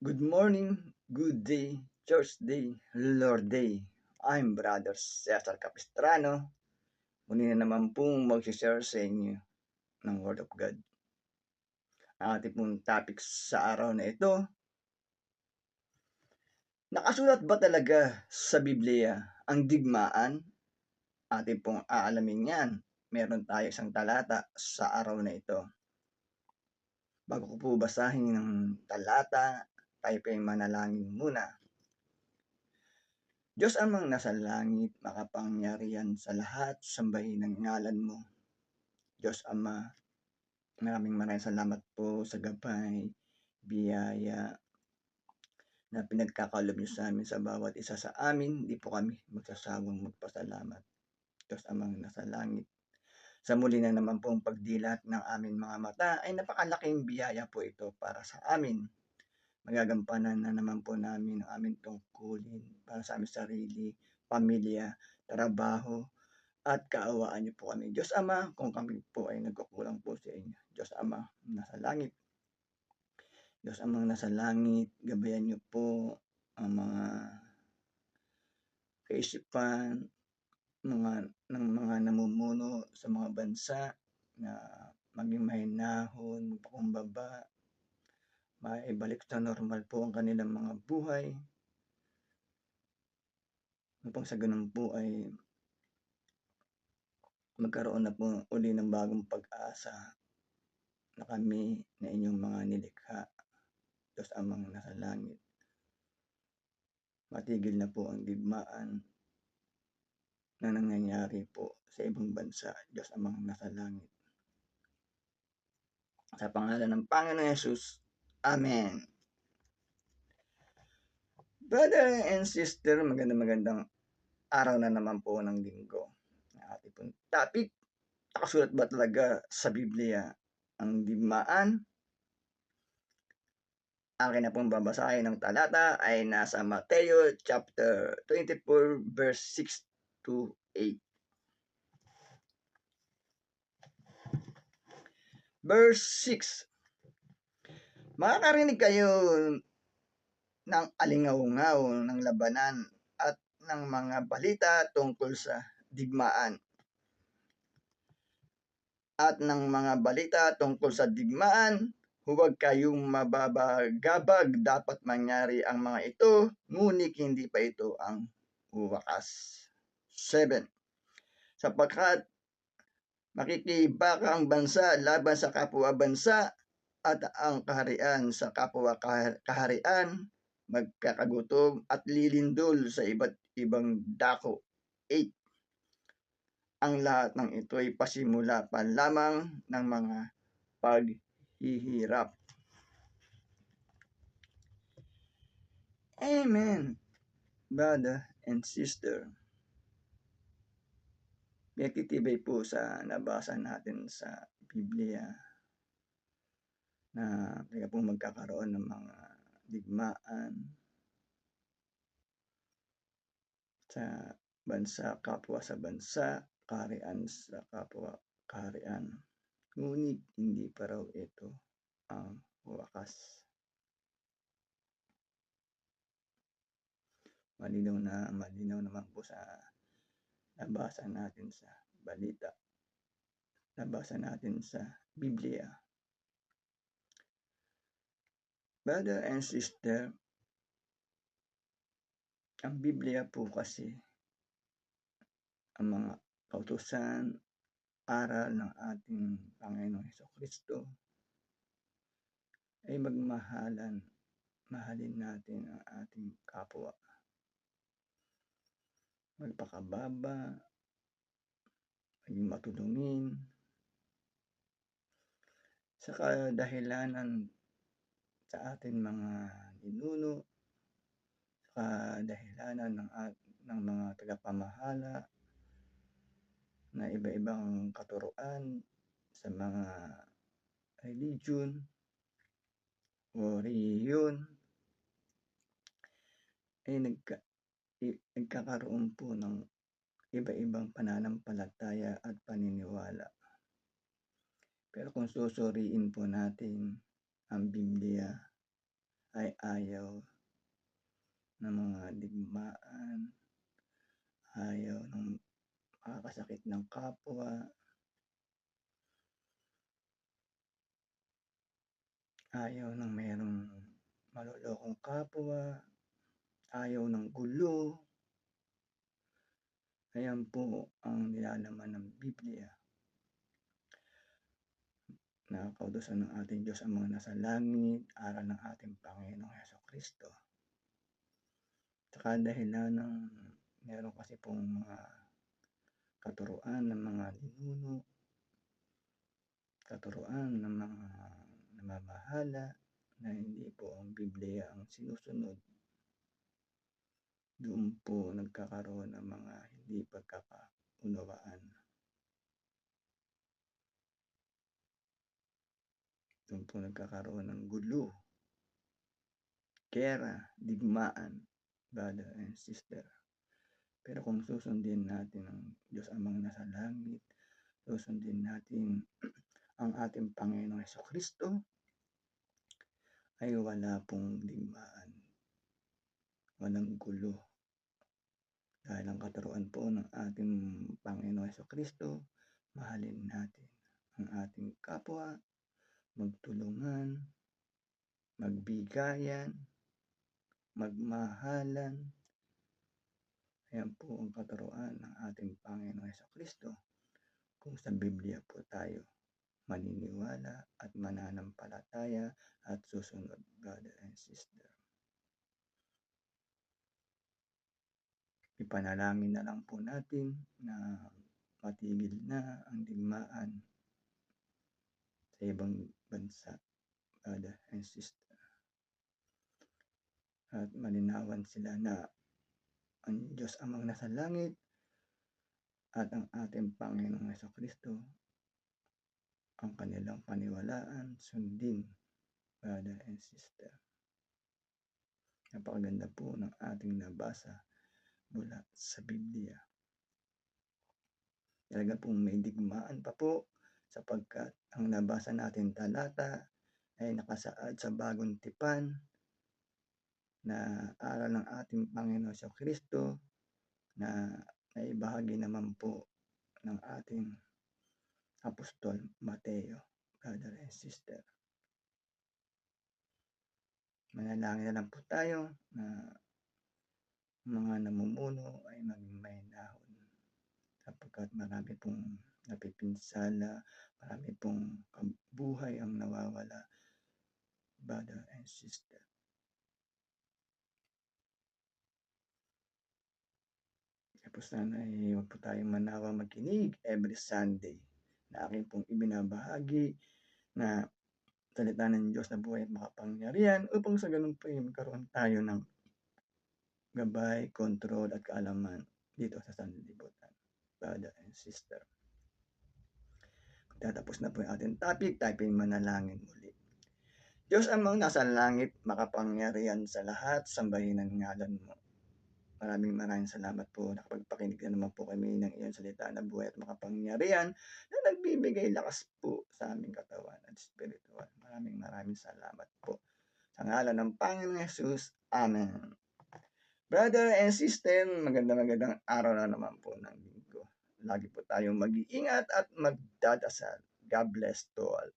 Good morning, good day, church day, Lord day. I'm Brother Cesar Capistrano. Muli na naman pong mag-share sa inyo ng Word of God. Ang ating pong topic sa araw na ito, nakasulat ba talaga sa Biblia ang digmaan? Ating pong aalamin yan. Meron tayo isang talata sa araw na ito. Bago ko po basahin ng talata, tayo pa manalangin muna. Diyos amang nasa langit, makapangyarihan sa lahat, sambahin ang ngalan mo. Diyos Ama, maraming salamat po sa gabay, biyaya na pinagkakalob niyo sa amin sa bawat isa sa amin. Di po kami magsasawang magpasalamat. Diyos Amang nasa langit. Sa muli na naman pong pagdilat ng aming mga mata ay napakalaking biyaya po ito para sa amin. Magagampanan na naman po namin ang aming tungkulin para sa aming sarili, pamilya, trabaho, at kaawaan niyo po kami. Diyos Ama, kung kami po ay nagkukulang po sa inyo. Diyos Ama, nasa langit. Diyos Amang nasa langit, gabayan niyo po ang mga kaisipan ng mga namumuno sa mga bansa na maging mahinahon, magpakumbaba, maibalik sa normal po ang kanilang mga buhay. Upang sa ganun po ay magkaroon na po uli ng bagong pag-asa na kami na inyong mga nilikha. Diyos Amang nasa langit. Matigil na po ang digmaan na nangyayari po sa ibang bansa. Diyos Amang nasa langit. Sa pangalan ng Panginoon Yesus. Amen. Brother and sister, magandang araw na naman po ng linggo. Ating pong topic, nakasulat ba talaga sa Biblia ang digmaan? Akin na pong babasahin ng talata ay nasa Mateo chapter 24 verse 6 to 8. Verse 6. Makakarinig kayo ng alingaw-ngaw ng labanan at ng mga balita tungkol sa digmaan. At ng mga balita tungkol sa digmaan, huwag kayong mababagabag, dapat mangyari ang mga ito, ngunit hindi pa ito ang wakas. 7. Sapagkat makikibaka ang bansa laban sa kapwa bansa at ang kaharian sa kapwa kaharian, magkakagutom at lilindol sa iba't ibang dako. 8. Ang lahat ng ito ay pasimula pa lamang ng mga paghihirap. Amen, brother and sister. Pinagtitibay po sa nabasa natin sa Biblia na kaya po magkakaroon ng mga digmaan sa bansa, kapwa sa bansa, kaharian sa kapwa kaharian. Ngunit hindi pa raw ito ang wakas. Malinaw naman po sa nabasa natin sa balita. Nabasa natin sa Biblia. Brother and sister, ang Biblia po kasi ang mga kautusan, aral ng ating Panginoong Hesukristo ay mahalin natin ang ating kapwa. Magpakababa, maging matulungin, sa kadahilanan sa ating mga ninuno, sa kadahilanan ng mga tagapamahala na iba-ibang katuruan sa mga religion o rehiyon ay nagkakaroon po ng iba-ibang pananampalataya at paniniwala. Pero kung susuriin po natin ang Biblia, ay ayaw ng mga digmaan, ayaw ng makakasakit ng kapwa, ayaw ng mayroong malolokong kapwa, ayaw ng gulo. Ayan po ang nilalaman ng Biblia na kautusan ng ating Diyos ang mga nasa langit, aral ng ating Panginoong Hesukristo. Sa dahilan ng meron kasi pong mga katuruan ng mga ninuno, katuruan ng mga namamahala na hindi po ang Biblia ang sinusunod. Doon po nagkakaroon ng mga hindi pagkakaunawaan. Doon po nagkakaroon ng gulo, gera, digmaan, brother and sister. Pero kung susundin natin ang Diyos Amang nasa langit, susundin natin ang ating Panginoong Hesukristo, ay wala pong digmaan, walang gulo. Dahil ang katuruan po ng ating Panginoong Hesukristo, mahalin natin ang ating kapwa, magtulungan, magbigayan, magmahalan. Ayan po ang katuruan ng ating Panginoong Hesukristo. Kung sa Biblia po tayo maniniwala at mananampalataya at susunod, brother and sister. Ipanalangin na lang po natin na matigil na ang digmaan sa ibang bansa, brother and sister. At malinawan sila na ang Diyos Amang nasa langit at ang ating Panginoong Hesukristo ang kanilang paniwalaan, sundin, brother and sister. Napakaganda po ng ating nabasa mula sa Biblia. Talaga pong may digmaan pa po sapagkat ang nabasa natin talata ay nakasaad sa bagong tipan na aral ng ating Panginoon Jesucristo na naibahagi naman po ng ating Apostol Mateo, brother and sister. Manalangin na lang po tayo na mga namumuno ay maging mahinahon sapagkat marami pong napipinsala, marami pong buhay ang nawawala, brother and sister. Tapos sana ay huwag po tayong manawa makinig every Sunday na aking pong ibinabahagi na salita ng Diyos na buhay at makapangyarihan upang sa ganun po ay magkaroon tayo ng gabay, kontrol at kaalaman dito sa sanlibutan, brother and sister. Tatapos na po yung ating topic, tayo po yung manalangin muli. Diyos Amang nasa langit, makapangyarihan sa lahat, sambahin ang ngalan mo. Maraming salamat po. Nakapagpakinig na naman po kami ng iyong salita na buhay at makapangyarihan na nagbibigay lakas po sa aming katawan at spiritual. Maraming salamat po. Sa ngalan ng Panginoong Jesus, Amen. Brother and sister, magandang araw na naman po ng linggo. Lagi po tayong mag-iingat at magdadasal. God bless to all.